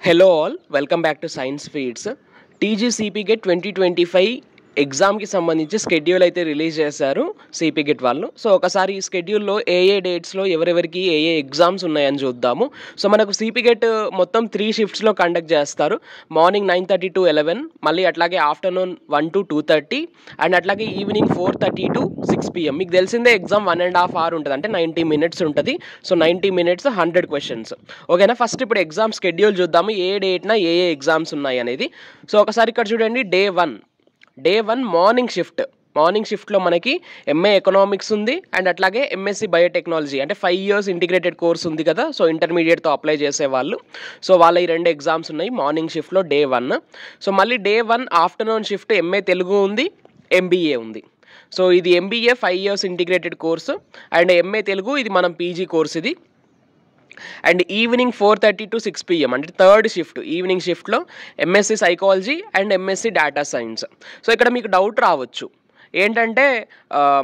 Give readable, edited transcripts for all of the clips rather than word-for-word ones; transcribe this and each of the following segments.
Hello all, welcome back to Science Feeds. TGCP Gate 2025 ఎగ్జామ్కి సంబంధించి schedule అయితే release చేశారు సిపి గెట్ వాళ్ళు. సో ఒకసారి ఈ స్కెడ్యూల్లో ఏ డేట్స్లో ఎవరెవరికి ఏ ఎగ్జామ్స్ ఉన్నాయని చూద్దాము. సో మనకు సిపి గెట్ మొత్తం 3 షిఫ్ట్స్లో కండక్ట్ చేస్తారు. మార్నింగ్ 9:30 to 11, మళ్ళీ అట్లాగే ఆఫ్టర్నూన్ 1 to 2:30 అండ్ అట్లాగే ఈవినింగ్ 4:30 to 6 PM. మీకు తెలిసిందే ఎగ్జామ్ 1.5 hour ఉంటుంది, అంటే 90 minutes ఉంటుంది. So 90 minutes 100 questions. ఓకేనా, ఫస్ట్ ఇప్పుడు ఎగ్జామ్ స్కెడ్యూల్ చూద్దాము, ఏ డేట్న ఏ ఎగ్జామ్స్ ఉన్నాయి అనేది. సో ఒకసారి ఇక్కడ చూడండి, డే వన్ మార్నింగ్ షిఫ్ట్లో మనకి ఎంఏ ఎకనామిక్స్ ఉంది అండ్ అట్లాగే ఎంఎస్సి బయోటెక్నాలజీ, అంటే 5 years ఇంటిగ్రేటెడ్ కోర్స్ ఉంది కదా. సో ఇంటర్మీడియట్తో అప్లై చేసేవాళ్ళు, సో వాళ్ళ ఈ 2 ఎగ్జామ్స్ ఉన్నాయి మార్నింగ్ షిఫ్ట్లో డే 1. సో మళ్ళీ day 1 afternoon shift MA Telugu ఉంది, ఎంబీఏ ఉంది. సో ఇది MBA 5 years integrated course and MA Telugu ఇది మనం పీజీ కోర్స్ ఇది. అండ్ ఈవినింగ్ 4:30 to 6 PM, అంటే థర్డ్ షిఫ్ట్, ఈవినింగ్ షిఫ్ట్లో MSc psychology and MSc data science. So ఇక్కడ మీకు డౌట్ రావచ్చు ఏంటంటే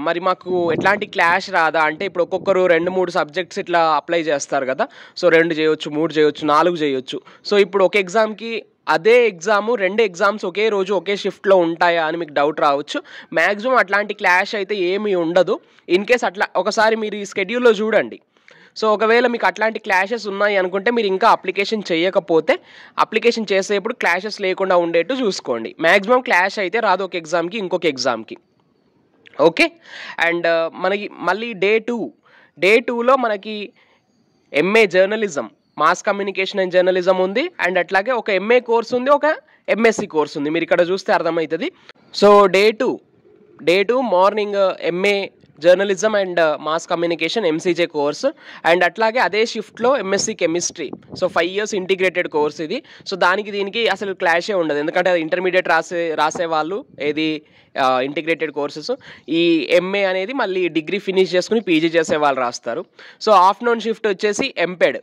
మరి మాకు ఎట్లాంటి క్లాష్ రాదా అంటే, ఇప్పుడు ఒక్కొక్కరు 2-3 సబ్జెక్ట్స్ ఇట్లా అప్లై చేస్తారు కదా. సో 2 చేయొచ్చు, 3 చేయొచ్చు, 4 చేయొచ్చు. సో ఇప్పుడు ఒక ఎగ్జామ్కి అదే ఎగ్జాము 2 ఎగ్జామ్స్ ఒకే రోజు ఒకే షిఫ్ట్లో ఉంటాయా అని మీకు డౌట్ రావచ్చు. మ్యాక్సిమం అట్లాంటి క్లాష్ అయితే ఏమీ ఉండదు. ఇన్ కేస్ అట్లా ఒకసారి మీరు ఈ స్కెడ్యూల్లో చూడండి. సో ఒకవేళ మీకు అట్లాంటి క్లాషెస్ ఉన్నాయి అనుకుంటే మీరు ఇంకా అప్లికేషన్ చేయకపోతే అప్లికేషన్ చేసేప్పుడు క్లాషెస్ లేకుండా ఉండేట్టు చూసుకోండి. మ్యాక్సిమం క్లాష్ అయితే రాదు ఒక ఎగ్జామ్కి ఇంకొక ఎగ్జామ్కి. ఓకే, అండ్ మనకి మళ్ళీ డే 2లో మనకి MA journalism, mass communication and journalism ఉంది అండ్ అట్లాగే ఒక ఎంఏ కోర్స్ ఉంది, ఒక ఎంఎస్సి కోర్స్ ఉంది. మీరు ఇక్కడ చూస్తే అర్థమవుతుంది. So day two morning MA journalism and mass communication MCJ course and అట్లాగే అదే షిఫ్ట్లో MSc chemistry. So 5 years integrated course ఇది. సో దీనికి అసలు క్లాషే ఉండదు, ఎందుకంటే అది ఇంటర్మీడియట్ రాసే వాళ్ళు ఏది ఇంటిగ్రేటెడ్ కోర్సెస్. ఈ ఎంఏ అనేది మళ్ళీ డిగ్రీ ఫినిష్ చేసుకుని పీజీ చేసే వాళ్ళు రాస్తారు. సో ఆఫ్టర్నూన్ షిఫ్ట్ వచ్చేసి ఎంపెడ్.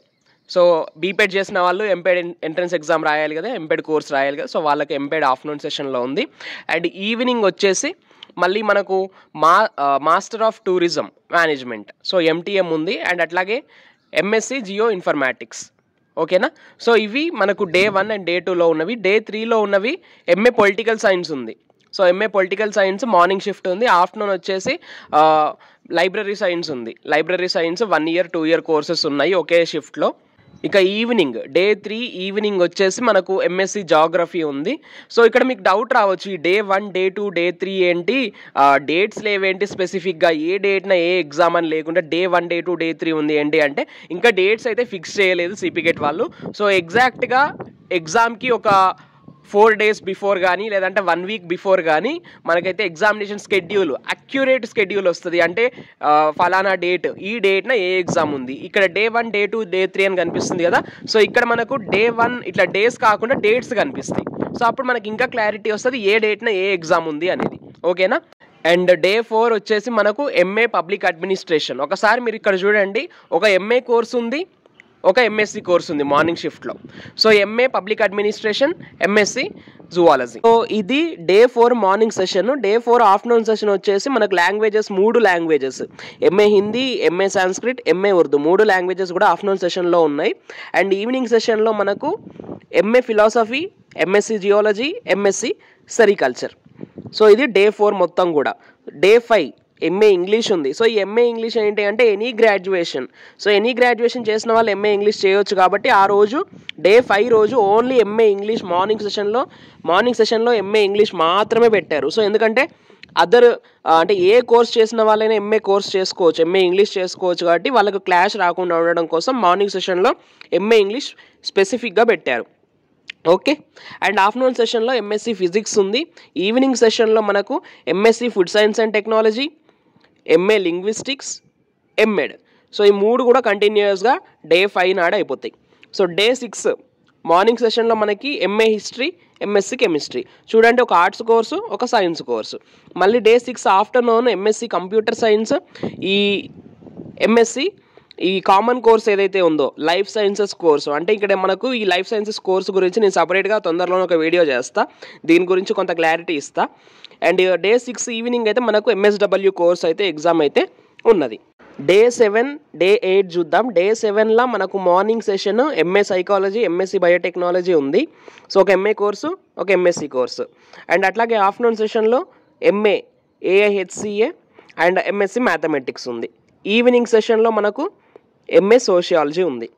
సో బీపెడ్ చేసిన వాళ్ళు ఎంపెడ్ ఎంట్రన్స్ ఎగ్జామ్ రాయాలి కదా, ఎంపెడ్ కోర్స్ రాయాలి కదా. సో వాళ్ళకి ఎంపెడ్ ఆఫ్టర్నూన్ సెషన్లో ఉంది. అండ్ ఈవినింగ్ వచ్చేసి మళ్ళీ మనకు master of tourism management, so MTM ఉంది అండ్ అట్లాగే ఎంఎస్సి జియో ఇన్ఫర్మాటిక్స్. ఓకేనా, సో ఇవి మనకు డే 1 అండ్ డే 2లో ఉన్నవి. డే 3లో ఉన్నవి ఎంఏ పొలిటికల్ సైన్స్ ఉంది. So MA political science morning shift ఉంది. ఆఫ్టర్నూన్ వచ్చేసి లైబ్రరీ సైన్స్ ఉంది. Library science 1 year 2 year courses ఉన్నాయి ఒకే షిఫ్ట్లో. ఇక ఈవినింగ్ డే 3 ఈవినింగ్ వచ్చేసి మనకు ఎంఎస్సి జాగ్రఫీ ఉంది. సో ఇక్కడ మీకు డౌట్ రావచ్చు, ఈ డే 1 డే 2 డే 3 ఏంటి, డేట్స్ లేవేంటి స్పెసిఫిక్గా, ఏ డేట్న ఏ ఎగ్జామ్ అని లేకుండా డే 1 డే 2 డే 3 ఉంది ఏంటి అంటే, ఇంకా డేట్స్ అయితే ఫిక్స్ చేయలేదు సిపి గెట్ వాళ్ళు. సో ఎగ్జాక్ట్గా ఎగ్జామ్కి ఒక 4 days బిఫోర్ కానీ లేదంటే 1 week బిఫోర్ కానీ మనకైతే ఎగ్జామినేషన్ స్కెడ్యూల్, అక్యురేట్ స్కెడ్యూల్ వస్తుంది. అంటే ఫలానా డేట్, ఈ డేట్న ఏ ఎగ్జామ్ ఉంది. ఇక్కడ డే 1 డే 2 డే 3 అని కనిపిస్తుంది కదా. సో ఇక్కడ మనకు డే 1 ఇట్లా డేస్ కాకుండా డేట్స్ కనిపిస్తాయి. సో అప్పుడు మనకి ఇంకా క్లారిటీ వస్తుంది ఏ డేట్న ఏ ఎగ్జామ్ ఉంది అనేది. ఓకేనా, అండ్ డే 4 వచ్చేసి మనకు ఎంఏ పబ్లిక్ అడ్మినిస్ట్రేషన్. ఒకసారి మీరు ఇక్కడ చూడండి, ఒక ఎంఏ కోర్స్ ఉంది, ఒక ఎంఎస్సి కోర్స్ ఉంది మార్నింగ్ షిఫ్ట్లో. So MA public administration, MSc zoology. So ఇది day 4 morning session. Day 4 afternoon session వచ్చేసి మనకు languages 3 languages, MA Hindi, MA Sanskrit, MA Urdu, 3 languages కూడా ఆఫ్టర్నూన్ సెషన్లో ఉన్నాయి. అండ్ ఈవినింగ్ సెషన్లో మనకు MA philosophy, MSc geology, MSc sericulture. So ఇది డే 4 మొత్తం కూడా. డే 5 ఎంఏ ఇంగ్లీష్ ఉంది. సో ఈ ఎంఏ ఇంగ్లీష్ ఏంటి అంటే any graduation. So any graduation చేసిన వాళ్ళు ఎంఏ ఇంగ్లీష్ చేయొచ్చు కాబట్టి ఆ రోజు డే 5 రోజు ఓన్లీ ఎంఏ ఇంగ్లీష్ మార్నింగ్ సెషన్లో ఎంఏ ఇంగ్లీష్ మాత్రమే పెట్టారు. సో ఎందుకంటే అంటే ఏ కోర్స్ చేసిన వాళ్ళైనా ఎంఏ కోర్స్ చేసుకోవచ్చు, ఎంఏ ఇంగ్లీష్ చేసుకోవచ్చు కాబట్టి వాళ్ళకు క్లాష్ రాకుండా ఉండడం కోసం మార్నింగ్ సెషన్లో ఎంఏ ఇంగ్లీష్ స్పెసిఫిక్గా పెట్టారు. ఓకే, అండ్ ఆఫ్టర్నూన్ సెషన్లో ఎంఎస్సి ఫిజిక్స్ ఉంది. ఈవినింగ్ సెషన్లో మనకు MSc food science and technology, MA linguistics, MEd. So ఈ 3 కూడా కంటిన్యూస్గా డే 5 నాడు అయిపోతాయి. సో డే 6 మార్నింగ్ సెషన్లో మనకి ఎంఏ హిస్టరీ, ఎంఎస్సి కెమిస్ట్రీ. చూడండి, ఒక ఆర్ట్స్ కోర్సు, ఒక సైన్స్ కోర్సు. మళ్ళీ day 6 afternoon MSc computer science, ఈ ఎంఎస్సి ఈ కామన్ కోర్స్ ఏదైతే ఉందో లైఫ్ సైన్సెస్ కోర్సు. అంటే ఇక్కడ మనకు ఈ లైఫ్ సైన్సెస్ కోర్సు గురించి నేను సపరేట్గా తొందరలోనే ఒక వీడియో చేస్తా, దీని గురించి కొంత క్లారిటీ ఇస్తా. అండ్ డే 6 ఈవినింగ్ అయితే మనకు ఎంఎస్డబ్ల్యూ కోర్స్ అయితే ఎగ్జామ్ అయితే ఉన్నది. డే 7 డే 8 చూద్దాం. డే 7లా మనకు morning session MA psychology, MSc biotechnology ఉంది. సో ఒక ఎంఏ కోర్సు, ఒక ఎంఎస్సి కోర్సు. అండ్ అట్లాగే ఆఫ్టర్నూన్ సెషన్లో ఎంఏ ఏఐహెచ్సిఏ అండ్ ఎంఎస్సి మ్యాథమెటిక్స్ ఉంది. ఈవినింగ్ సెషన్లో మనకు ఎంఏ సోషియాలజీ ఉంది.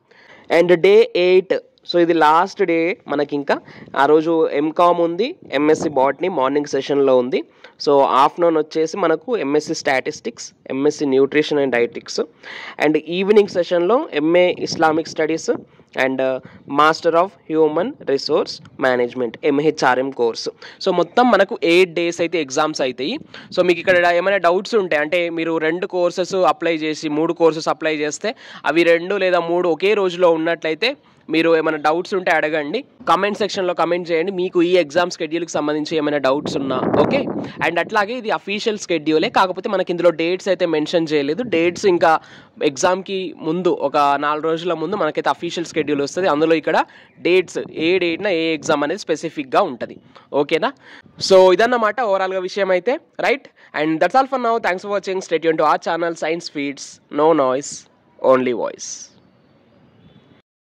అండ్ డే 8 సో ఇది లాస్ట్ డే మనకి. ఇంకా ఆ రోజు ఎంకామ్ ఉంది, ఎంఎస్సి బాటనీ మార్నింగ్ సెషన్లో ఉంది. సో ఆఫ్టర్నూన్ వచ్చేసి మనకు MSc statistics, MSc nutrition and dietetics. And evening సెషన్లో MA Islamic studies and master of human resource management MHRM course. So మొత్తం మనకు 8 days అయితే ఎగ్జామ్స్ అవుతాయి. సో మీకు ఇక్కడ ఏమైనా డౌట్స్ ఉంటాయి అంటే మీరు 2 కోర్సెస్ అప్లై చేసి 3 కోర్సెస్ అప్లై చేస్తే అవి 2 లేదా 3 ఒకే రోజులో ఉన్నట్లయితే మీరు ఏమైనా డౌట్స్ ఉంటే అడగండి, కమెంట్ సెక్షన్లో కమెంట్ చేయండి. మీకు ఈ ఎగ్జామ్ స్కెడ్యూల్కి సంబంధించి ఏమైనా డౌట్స్ ఉన్నా ఓకే. అండ్ అట్లాగే ఇది అఫీషియల్ స్కెడ్యూలే, కాకపోతే మనకి ఇందులో డేట్స్ అయితే మెన్షన్ చేయలేదు. డేట్స్ ఇంకా ఎగ్జామ్కి ముందు ఒక 4 రోజుల ముందు మనకైతే అఫీషియల్ స్కెడ్యూల్ వస్తుంది. అందులో ఇక్కడ డేట్స్ ఏ డేట్న ఏ ఎగ్జామ్ అనేది స్పెసిఫిక్గా ఉంటుంది. ఓకేనా? సో ఇదన్నమాట ఓవరాల్గా విషయం అయితే, right. And that's all for now. Thanks for watching. Stay tuned to our channel science feeds. No noise, only voice.